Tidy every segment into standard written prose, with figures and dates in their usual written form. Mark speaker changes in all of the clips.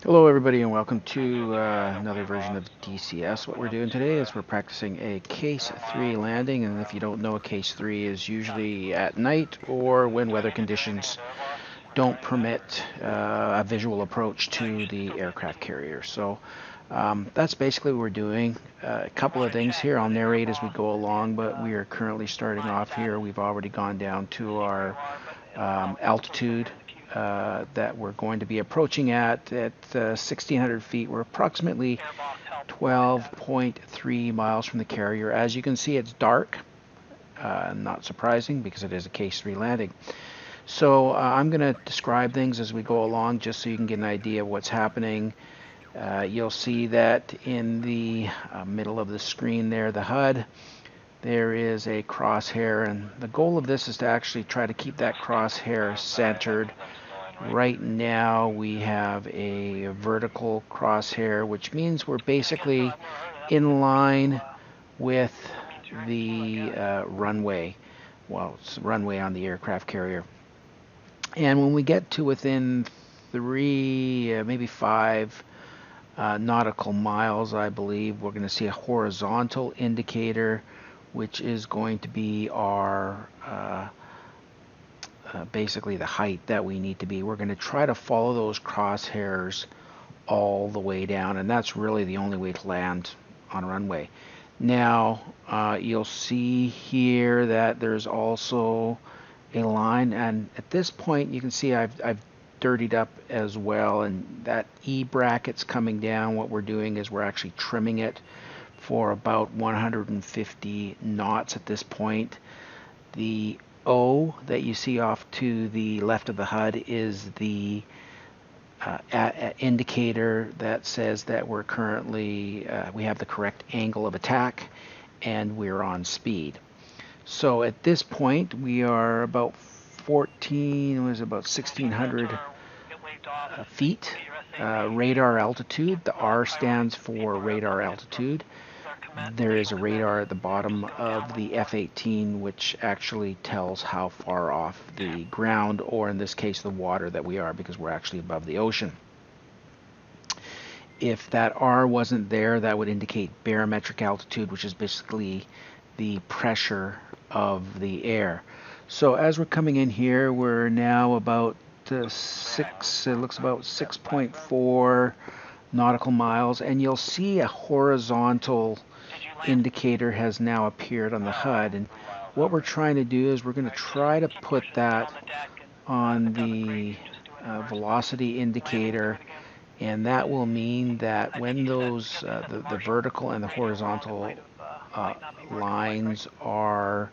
Speaker 1: Hello everybody and welcome to another version of DCS. What we're doing today is we're practicing a Case 3 landing, and if you don't know, a Case 3 is usually at night or when weather conditions don't permit a visual approach to the aircraft carrier. So that's basically what we're doing. A couple of things here I'll narrate as we go along, but we are currently starting off here. We've already gone down to our altitude that we're going to be approaching at 1,600 feet. We're approximately 12.3 miles from the carrier. As you can see, it's dark. Not surprising because it is a Case 3 landing. So I'm going to describe things as we go along just so you can get an idea of what's happening. You'll see that in the middle of the screen there, the HUD, there is a crosshair, and the goal of this is to actually try to keep that crosshair centered. Right now we have a vertical crosshair, which means we're basically in line with the runway. Well, it's runway on the aircraft carrier. And when we get to within 3, maybe 5 nautical miles, I believe, we're going to see a horizontal indicator, which is going to be our basically the height that we need to be. We're going to try to follow those crosshairs all the way down, and that's really the only way to land on a runway. Now you'll see here that there's also a line, and at this point you can see I've dirtied up as well, and that E bracket's coming down. What we're doing is we're actually trimming it for about 150 knots at this point. The O that you see off to the left of the HUD is the indicator that says that we're currently we have the correct angle of attack and we're on speed. So at this point we are about 1,600 feet radar altitude. The R stands for radar altitude. There is a radar at the bottom of the F18 which actually tells how far off the ground, or in this case the water, that we are, because we're actually above the ocean. If that R wasn't there, that would indicate barometric altitude, which is basically the pressure of the air. So as we're coming in here, we're now about it looks about 6.4 nautical miles, and you'll see a horizontal indicator has now appeared on the HUD, and what we're trying to do is we're going to try to put that on the velocity indicator, and that will mean that when those the vertical and the horizontal lines are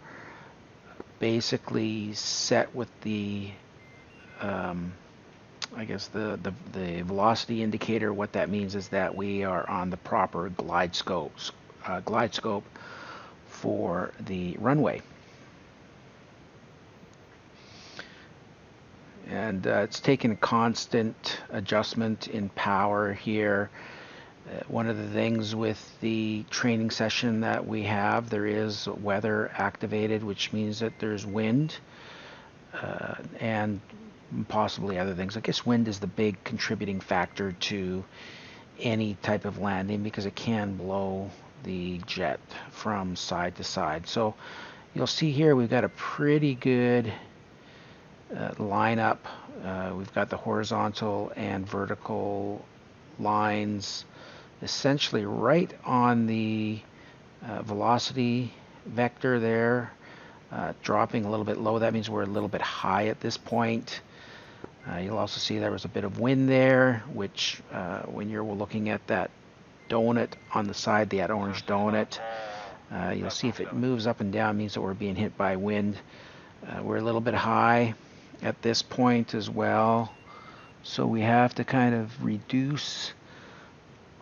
Speaker 1: basically set with the I guess the velocity indicator, what that means is that we are on the proper glide scope for the runway. And it's taken a constant adjustment in power here. One of the things with the training session that we have, there is weather activated, which means that there's wind and possibly other things. I guess wind is the big contributing factor to any type of landing because it can blow the jet from side to side. So you'll see here we've got a pretty good lineup. We've got the horizontal and vertical lines essentially right on the velocity vector there, dropping a little bit low. That means we're a little bit high at this point. You'll also see there was a bit of wind there, which when you're looking at that donut on the side, that orange donut, you'll see if it moves up and down means that we're being hit by wind. We're a little bit high at this point as well, so we have to kind of reduce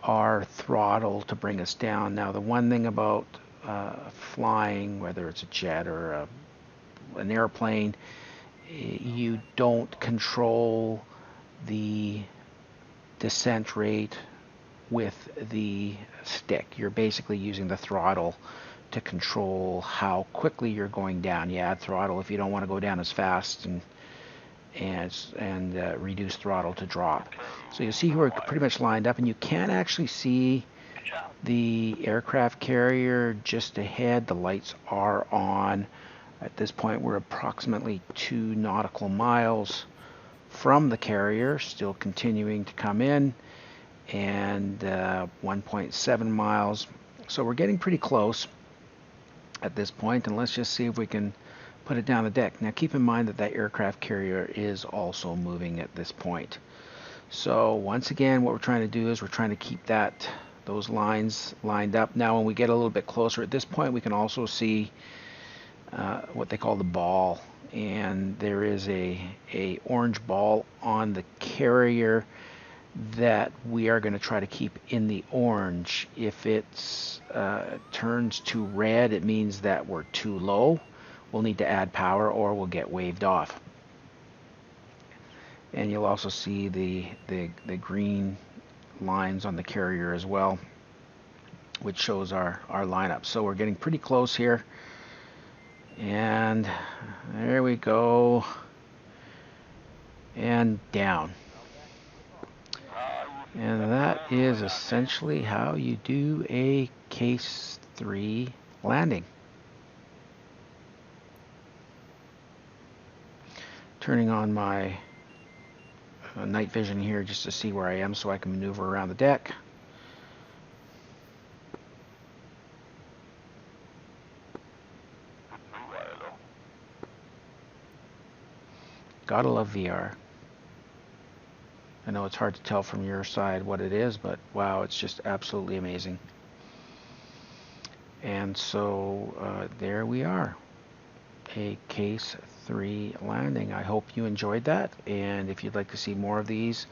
Speaker 1: our throttle to bring us down. Now the one thing about flying, whether it's a jet or an airplane, you don't control the descent rate with the stick. You're basically using the throttle to control how quickly you're going down. You add throttle if you don't want to go down as fast, and and reduce throttle to drop. So you'll see we're pretty much lined up, and you can actually see the aircraft carrier just ahead. The lights are on. At this point, we're approximately 2 nautical miles from the carrier, still continuing to come in, and 1.7 miles. So we're getting pretty close at this point, and let's just see if we can put it down the deck. Now keep in mind that that aircraft carrier is also moving at this point. So once again, what we're trying to do is we're trying to keep those lines lined up. Now when we get a little bit closer, at this point we can also see what they call the ball, and there is a orange ball on the carrier that we are going to try to keep in the orange. If it turns to red, it means that we're too low. We'll need to add power or we'll get waved off. And you'll also see the green lines on the carrier as well, which shows our lineup. So we're getting pretty close here. And there we go. And down. And that is essentially how you do a Case 3 landing. Turning on my night vision here just to see where I am so I can maneuver around the deck. Gotta love VR. I know it's hard to tell from your side what it is, but wow, it's just absolutely amazing. And so there we are, a Case 3 landing. I hope you enjoyed that, and if you'd like to see more of these,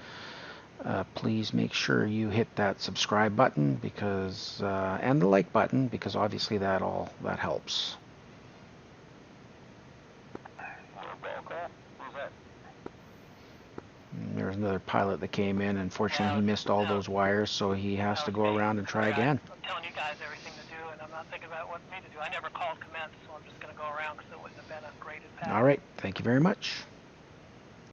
Speaker 1: please make sure you hit that subscribe button because and the like button, because obviously that helps. There's another pilot that came in. Unfortunately, he missed all those wires, so he has to go around and try again.
Speaker 2: I'm telling you guys everything to do, and I'm not thinking about what me to do. I never called commence, so I'm just going to go around because it wouldn't have been a graded path.
Speaker 1: All right. Thank you very much.